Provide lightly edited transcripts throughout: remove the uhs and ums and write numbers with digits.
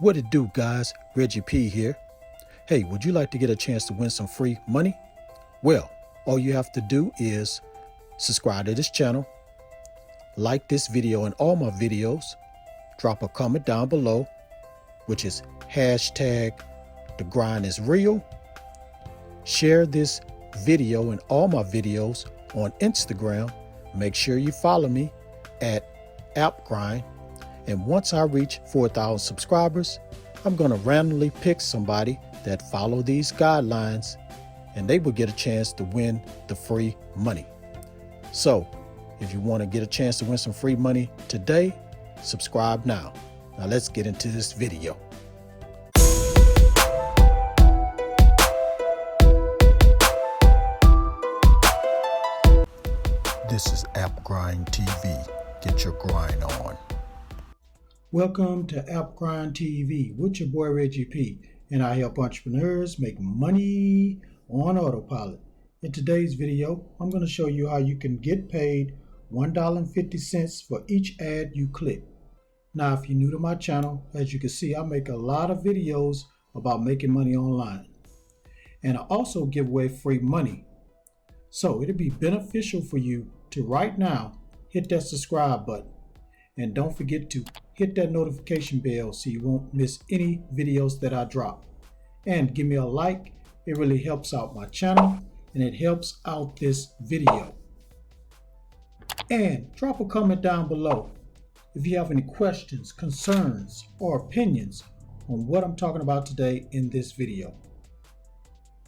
What it do, guys? Reggie P here. Hey, would you like to get a chance to win some free money? Well, all you have to do is subscribe to this channel, like this video and all my videos, drop a comment down below, which is hashtag the grind is real. Share this video and all my videos on Instagram. Make sure you follow me at appgrind. And once I reach 4,000 subscribers, I'm going to randomly pick somebody that follow these guidelines and they will get a chance to win the free money. So if you want to get a chance to win some free money today, subscribe now. Now let's get into this video. This is App Grind TV. Get your grind on. Welcome to App Grind TV with your boy Reggie P, and I help entrepreneurs make money on autopilot. In today's video, I'm going to show you how you can get paid $1.50 for each ad you click. Now, if you're new to my channel, as you can see, I make a lot of videos about making money online, and I also give away free money. So it'll be beneficial for you to right now hit that subscribe button. And don't forget to hit that notification bell so you won't miss any videos that I drop. And give me a like. It really helps out my channel and it helps out this video. And drop a comment down below if you have any questions, concerns, or opinions on what I'm talking about today in this video.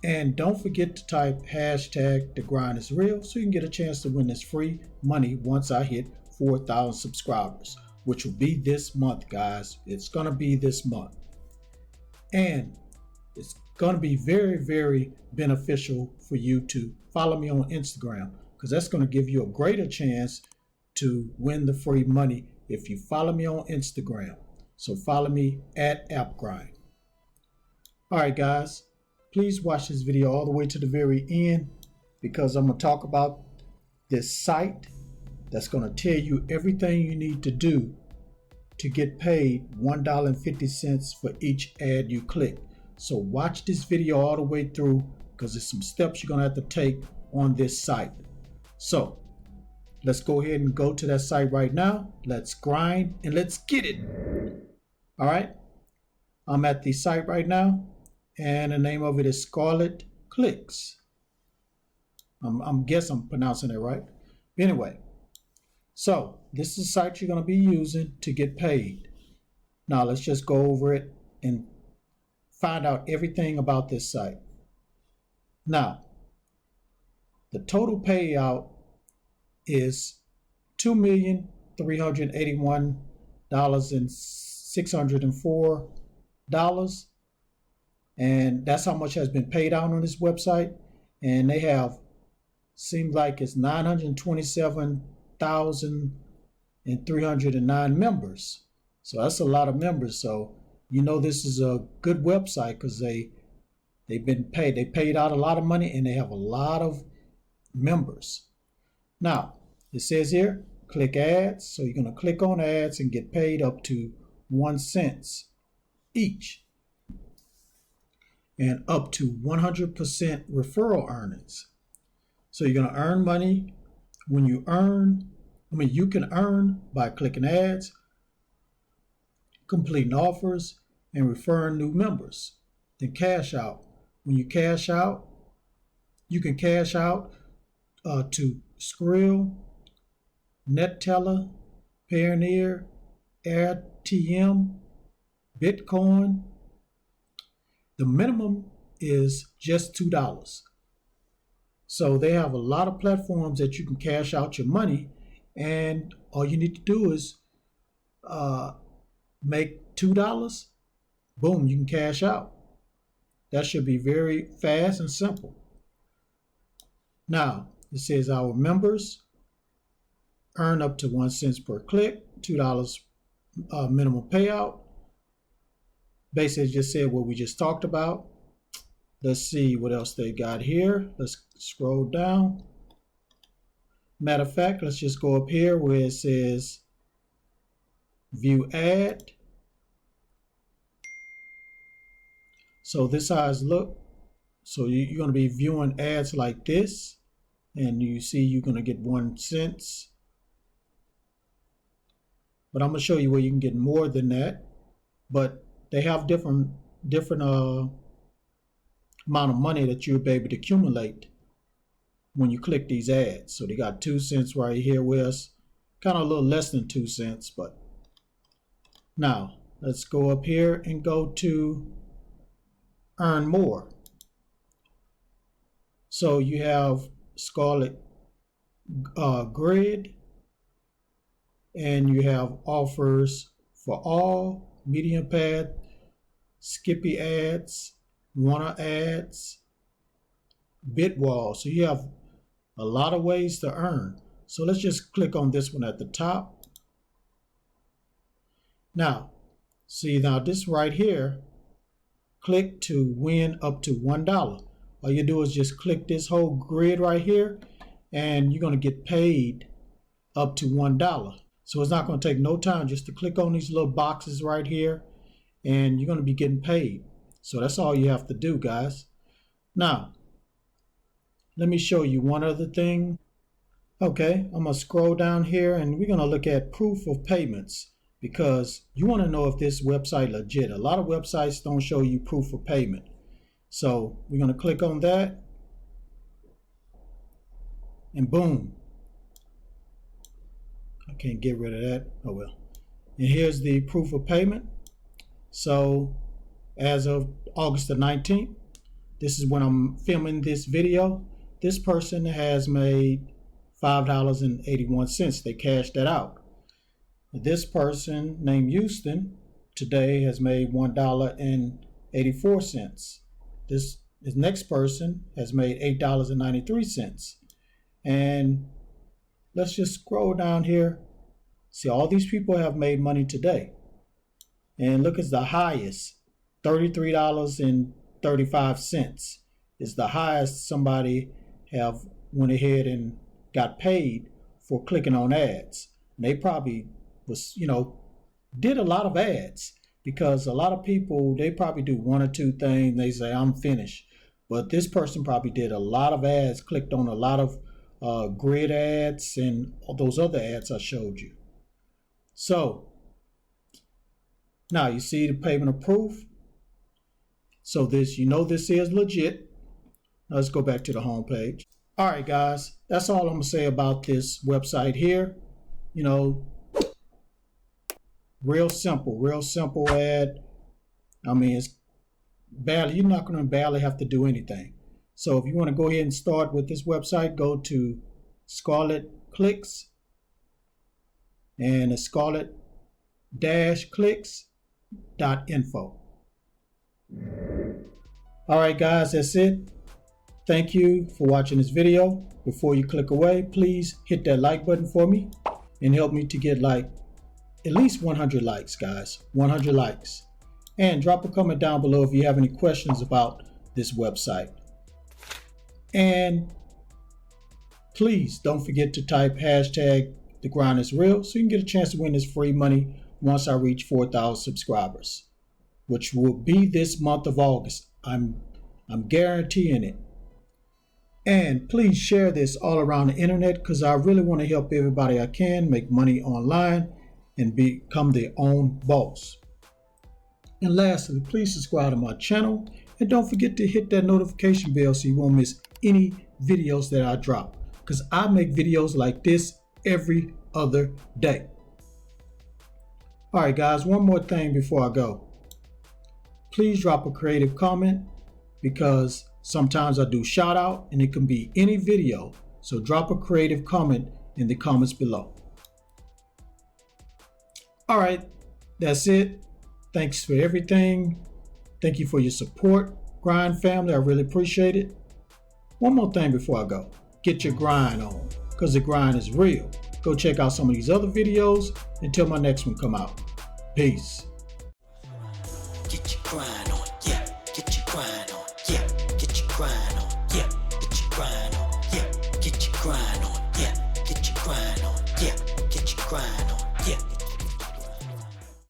And don't forget to type hashtag the grind is real so you can get a chance to win this free money once I hit 4,000 subscribers, which will be this month, guys. It's going to be this month. And it's going to be very, very beneficial for you to follow me on Instagram, because that's going to give you a greater chance to win the free money if you follow me on Instagram. So follow me at AppGrind. All right, guys, please watch this video all the way to the very end, because I'm going to talk about this site that's going to tell you everything you need to do to get paid $1.50 for each ad you click. So watch this video all the way through, because there's some steps you're going to have to take on this site. So let's go ahead and go to that site right now. Let's grind and let's get it. All right. I'm at the site right now, and the name of it is Scarlet Clicks. I'm guessing I'm pronouncing it right. Anyway. So this is the site you're going to be using to get paid. Now let's just go over it and find out everything about this site. Now, the total payout is $2,381,604, and that's how much has been paid out on this website. And they have, seems like it's 927,309 members. So that's a lot of members. So you know this is a good website because they've been paid. They paid out a lot of money and they have a lot of members. Now it says here, click ads. So you're going to click on ads and get paid up to 1 cent each, and up to 100% referral earnings. So you're going to earn money. When you you can earn by clicking ads, completing offers, and referring new members. Then cash out. When you cash out, you can cash out to Skrill, NetTeller, Payoneer, AirTM, Bitcoin. The minimum is just $2. So they have a lot of platforms that you can cash out your money, and all you need to do is make $2. Boom, you can cash out. That should be very fast and simple. Now, it says our members earn up to 1 cent per click, $2 minimum payout. Basically just said what we just talked about. Let's see what else they got here. Let's scroll down. Matter of fact, let's just go up here where it says view ad. So this how it's look. So you're going to be viewing ads like this, and you see you're going to get 1 cent. But I'm going to show you where you can get more than that. But they have different amount of money that you'll be able to accumulate when you click these ads. So they got 2 cents right here with us, kind of a little less than 2 cents. But now let's go up here and go to earn more. So you have Scarlet Grid, and you have offers for all, medium pad, Skippy ads, Wanna ads, Bitwall. So you have a lot of ways to earn. So let's just click on this one at the top. Now, see now this right here, click to win up to $1. All you do is just click this whole grid right here, and you're going to get paid up to $1. So it's not going to take no time just to click on these little boxes right here, and you're going to be getting paid. So that's all you have to do, guys. Now, let me show you one other thing. Okay, I'm going to scroll down here, and we're going to look at proof of payments, because you want to know if this website legit. A lot of websites don't show you proof of payment. So we're going to click on that, and boom. I can't get rid of that. Oh well. And here's the proof of payment. So as of August the 19th, this is when I'm filming this video, this person has made $5.81. They cashed that out. This person named Houston today has made $1.84. This next person has made $8.93. And let's just scroll down here. See, all these people have made money today. And look, it's the highest. $33.35 is the highest somebody have went ahead and got paid for clicking on ads. And they probably was, did a lot of ads, because a lot of people, they probably do 1 or 2 things. They say, I'm finished. But this person probably did a lot of ads, clicked on a lot of grid ads and all those other ads I showed you. So now you see the payment of proof. So this, this is legit. Now let's go back to the home page. All right, guys, that's all I'm gonna say about this website here. Real simple ad. I mean, it's barely, you're not gonna barely have to do anything. So if you want to go ahead and start with this website, go to Scarlet Clicks, and it's scarlet-clicks.info. All right, guys, that's it. Thank you for watching this video. Before you click away, please hit that like button for me and help me to get at least 100 likes, guys. 100 likes. And drop a comment down below if you have any questions about this website. And please don't forget to type hashtag The Grind Is Real so you can get a chance to win this free money once I reach 4,000 subscribers, which will be this month of August. I'm guaranteeing it. And please share this all around the internet, because I really want to help everybody I can make money online and become their own boss. And lastly, please subscribe to my channel, and don't forget to hit that notification bell so you won't miss any videos that I drop, because I make videos like this every other day. All right, guys, one more thing before I go. Please drop a creative comment, because sometimes I do shout out and it can be any video. So drop a creative comment in the comments below. All right, that's it. Thanks for everything. Thank you for your support, Grind family. I really appreciate it. One more thing before I go. Get your grind on, because the grind is real. Go check out some of these other videos until my next one come out. Peace. Get your grind.